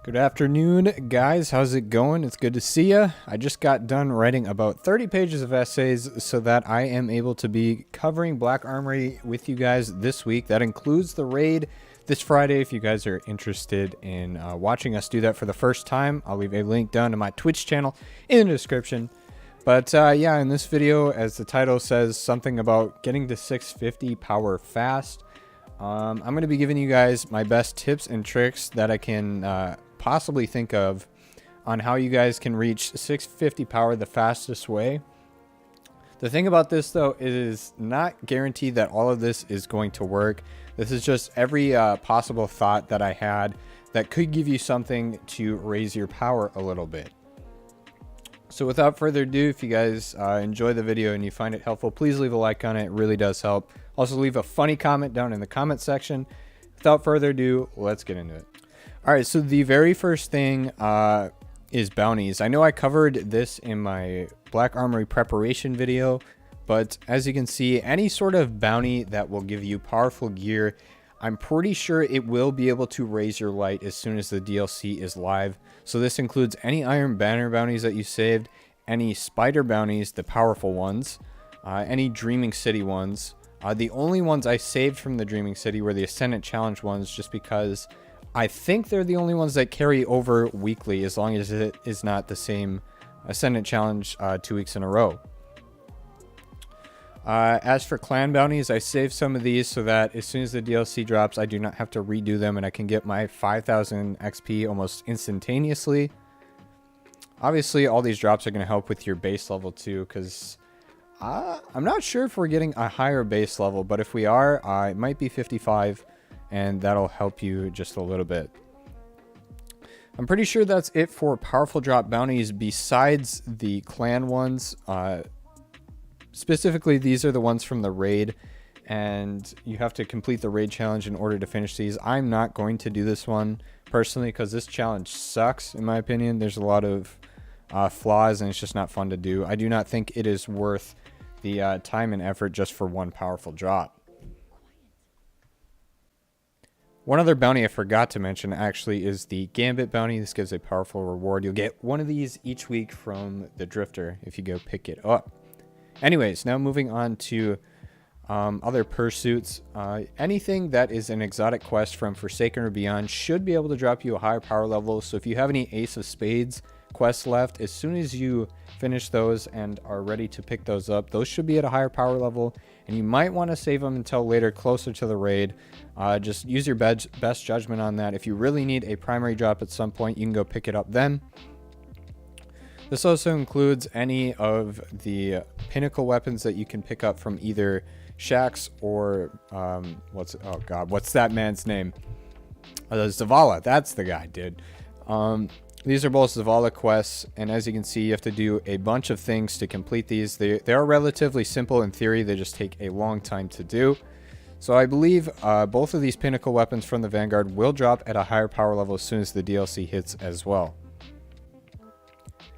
Good afternoon, guys. How's it going? It's good to see ya. I just got done writing about 30 pages of essays so that I am able to be covering Black Armory with you guys this week. That includes the raid this Friday. If you guys are interested in watching us do that for the first time, I'll leave a link down to my Twitch channel in the description. But yeah, in this video, as the title says, something about getting to 650 power fast. I'm going to be giving you guys my best tips and tricks that I can possibly think of on how you guys can reach 650 power the fastest way. The thing about this, though, it is not guaranteed that all of this is going to work. This is just every possible thought that I had that could give you something to raise your power a little bit. So without further ado, if you guys enjoy the video and you find it helpful, please leave a like on it. It really does help. Also leave a funny comment down in the comment section. Without further ado, let's get into it. All right, so the very first thing is bounties. I know I covered this in my Black Armory preparation video, but as you can see, any sort of bounty that will give you powerful gear, I'm pretty sure it will be able to raise your light as soon as the DLC is live. So this includes any Iron Banner bounties that you saved, any Spider bounties, the powerful ones, any Dreaming City ones. The only ones I saved from the Dreaming City were the Ascendant Challenge ones, just because I think they're the only ones that carry over weekly, as long as it is not the same Ascendant Challenge 2 weeks in a row. As for clan bounties, I saved some of these so that as soon as the DLC drops, I do not have to redo them and I can get my 5,000 XP almost instantaneously. Obviously, all these drops are going to help with your base level too, because I'm not sure if we're getting a higher base level, but if we are, it might be 55, and that'll help you just a little bit. I'm pretty sure that's it for powerful drop bounties besides the clan ones. Specifically, these are the ones from the raid, and you have to complete the raid challenge in order to finish these. I'm not going to do this one personally because this challenge sucks, in my opinion. There's a lot of flaws, and it's just not fun to do. I do not think it is worth the time and effort just for one powerful drop. One other bounty I forgot to mention actually is the Gambit bounty. This gives a powerful reward. You'll get one of these each week from the Drifter if you go pick it up. Anyways, now moving on to other pursuits. Anything that is an exotic quest from Forsaken or Beyond should be able to drop you a higher power level. So if you have any Ace of Spades quests left, as soon as you finish those and are ready to pick those up, those should be at a higher power level, and you might want to save them until later, closer to the raid. Just use your best judgment on that. If you really need a primary drop at some point, you can go pick it up then. This also includes any of the pinnacle weapons that you can pick up from either Shaxx or what's that man's name? Zavala. That's the guy, dude. These are both Zavala quests, and as you can see, you have to do a bunch of things to complete these. They are relatively simple in theory. They just take a long time to do. So I believe both of these pinnacle weapons from the Vanguard will drop at a higher power level as soon as the DLC hits as well.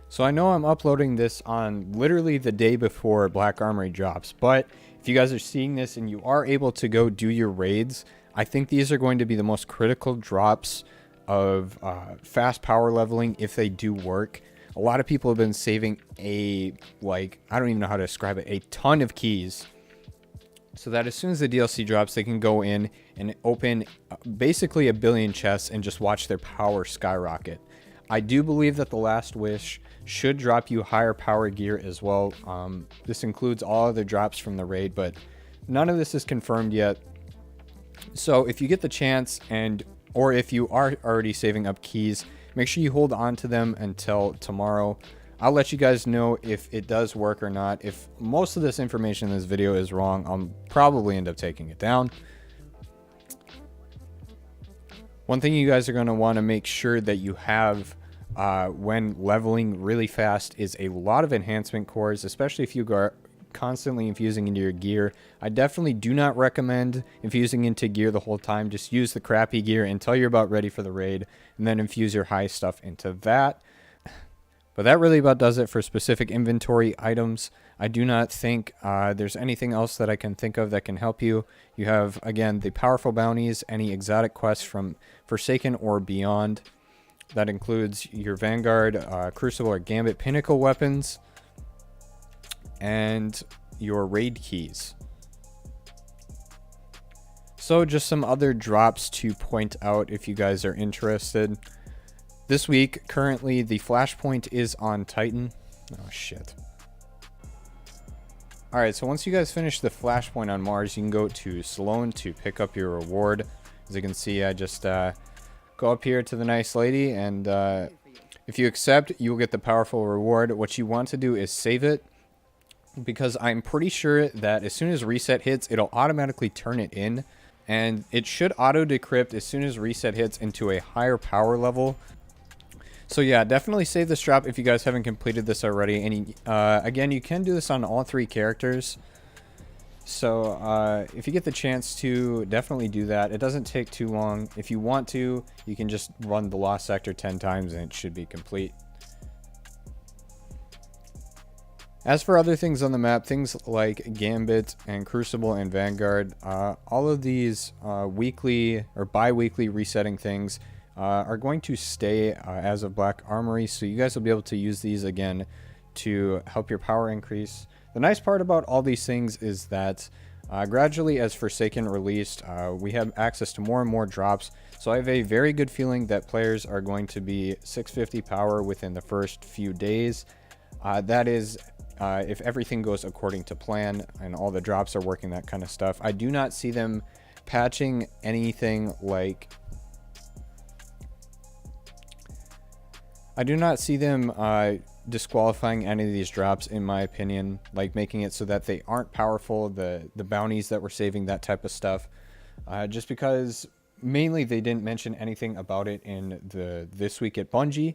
So I know I'm uploading this on literally the day before Black Armory drops, but if you guys are seeing this and you are able to go do your raids, I think these are going to be the most critical drops of fast power leveling if they do work. A lot of people have been saving I don't even know how to describe it, a ton of keys, so that as soon as the DLC drops, they can go in and open basically a billion chests and just watch their power skyrocket. I do believe that the Last Wish should drop you higher power gear as well. This includes all other drops from the raid, but none of this is confirmed yet. So if you get the chance, or if you are already saving up keys, make sure you hold on to them until tomorrow. I'll let you guys know if it does work or not. If most of this information in this video is wrong, I'll probably end up taking it down. One thing you guys are going to want to make sure that you have when leveling really fast is a lot of enhancement cores, especially if you are constantly infusing into your gear. I definitely do not recommend infusing into gear the whole time. Just use the crappy gear until you're about ready for the raid, and then infuse your high stuff into that. But that really about does it for specific inventory items. I do not think there's anything else that I can think of that can help you. You have, again, the powerful bounties, any exotic quests from Forsaken or Beyond. That includes your Vanguard, Crucible, or Gambit Pinnacle weapons, and your raid keys. So just some other drops to point out if you guys are interested. This week, currently, the flashpoint is on Titan. Oh, shit. Alright, so once you guys finish the flashpoint on Mars, you can go to Sloan to pick up your reward. As you can see, I just go up here to the nice lady, and if you accept, you will get the powerful reward. What you want to do is save it, because I'm pretty sure that as soon as reset hits, it'll automatically turn it in, and it should auto-decrypt as soon as reset hits into a higher power level. So yeah, definitely save this drop if you guys haven't completed this already. And again, you can do this on all 3 characters. So if you get the chance to, definitely do that. It doesn't take too long. If you want to, you can just run the Lost Sector 10 times and it should be complete. As for other things on the map, things like Gambit and Crucible and Vanguard, all of these weekly or bi-weekly resetting things are going to stay as of Black Armory, so you guys will be able to use these again to help your power increase. The nice part about all these things is that gradually as Forsaken released, we have access to more and more drops, so I have a very good feeling that players are going to be 650 power within the first few days. That is if everything goes according to plan and all the drops are working, that kind of stuff. I do not see them patching anything like... I do not see them disqualifying any of these drops, in my opinion, like making it so that they aren't powerful, the bounties that we're saving, that type of stuff, just because mainly they didn't mention anything about it in the This Week at Bungie.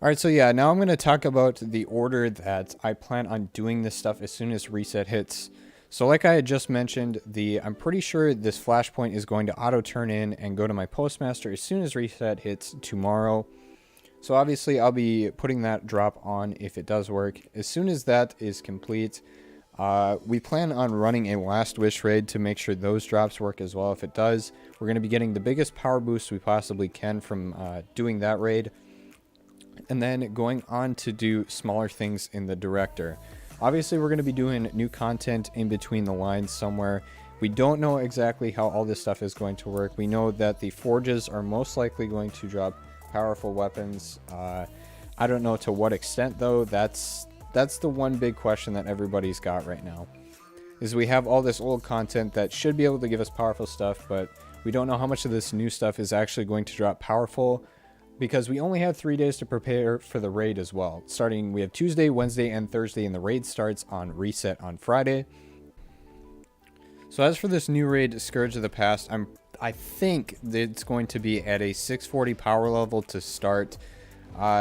Alright, so yeah, now I'm going to talk about the order that I plan on doing this stuff as soon as reset hits. So like I had just mentioned, I'm pretty sure this flashpoint is going to auto turn in and go to my postmaster as soon as reset hits tomorrow. So obviously I'll be putting that drop on if it does work. As soon as that is complete, we plan on running a Last Wish raid to make sure those drops work as well. If it does, we're going to be getting the biggest power boost we possibly can from doing that raid. And then going on to do smaller things in the Director. Obviously, we're going to be doing new content in between the lines somewhere. We don't know exactly how all this stuff is going to work. We know that the forges are most likely going to drop powerful weapons. I don't know to what extent, though. That's the one big question that everybody's got right now. Is we have all this old content that should be able to give us powerful stuff, but we don't know how much of this new stuff is actually going to drop powerful, because we only have 3 days to prepare for the raid as well. We have Tuesday, Wednesday, and Thursday, and the raid starts on reset on Friday. So as for this new raid, Scourge of the Past, I think that it's going to be at a 640 power level to start.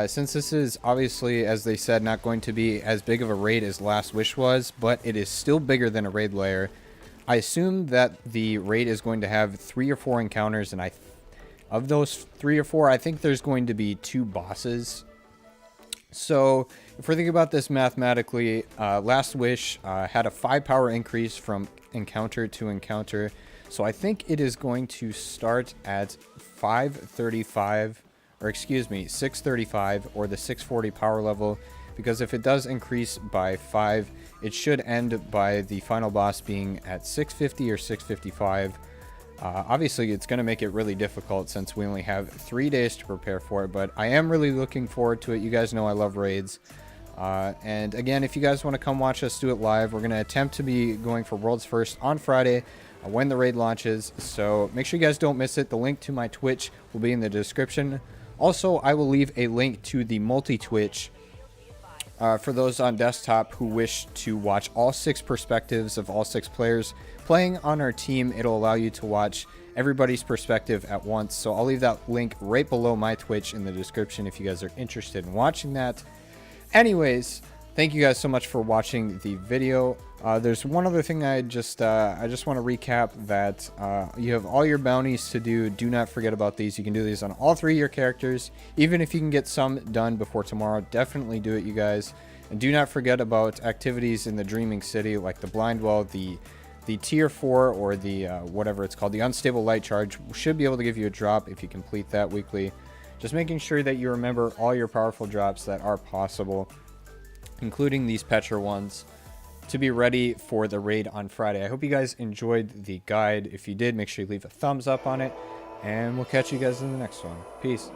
Since this is obviously, as they said, not going to be as big of a raid as Last Wish was, but it is still bigger than a raid layer. I assume that the raid is going to have 3 or 4 encounters, and of those 3 or 4, I think there's going to be 2 bosses. So if we're thinking about this mathematically, Last Wish had a 5 power increase from encounter to encounter. So I think it is going to start at 635 or the 640 power level, because if it does increase by 5, it should end by the final boss being at 650 or 655. Obviously, it's going to make it really difficult since we only have 3 days to prepare for it, but I am really looking forward to it. You guys know I love raids. And again, if you guys want to come watch us do it live, we're going to attempt to be going for World's First on Friday when the raid launches. So make sure you guys don't miss it. The link to my Twitch will be in the description. Also, I will leave a link to the MULTITWITCH for those on desktop who wish to watch all 6 perspectives of all 6 players playing on our team. It'll allow you to watch everybody's perspective at once. So I'll leave that link right below my Twitch in the description if you guys are interested in watching that. Anyways, thank you guys so much for watching the video. There's one other thing I just want to recap, that you have all your bounties to do. Do not forget about these. You can do these on all 3 of your characters. Even if you can get some done before tomorrow, definitely do it, you guys. And do not forget about activities in the Dreaming City, like the Blind Well, the the tier 4 or the whatever it's called, the unstable light charge, should be able to give you a drop if you complete that weekly. Just making sure that you remember all your powerful drops that are possible, including these Petra ones, to be ready for the raid on Friday. I hope you guys enjoyed the guide. If you did, make sure you leave a thumbs up on it, and we'll catch you guys in the next one. Peace.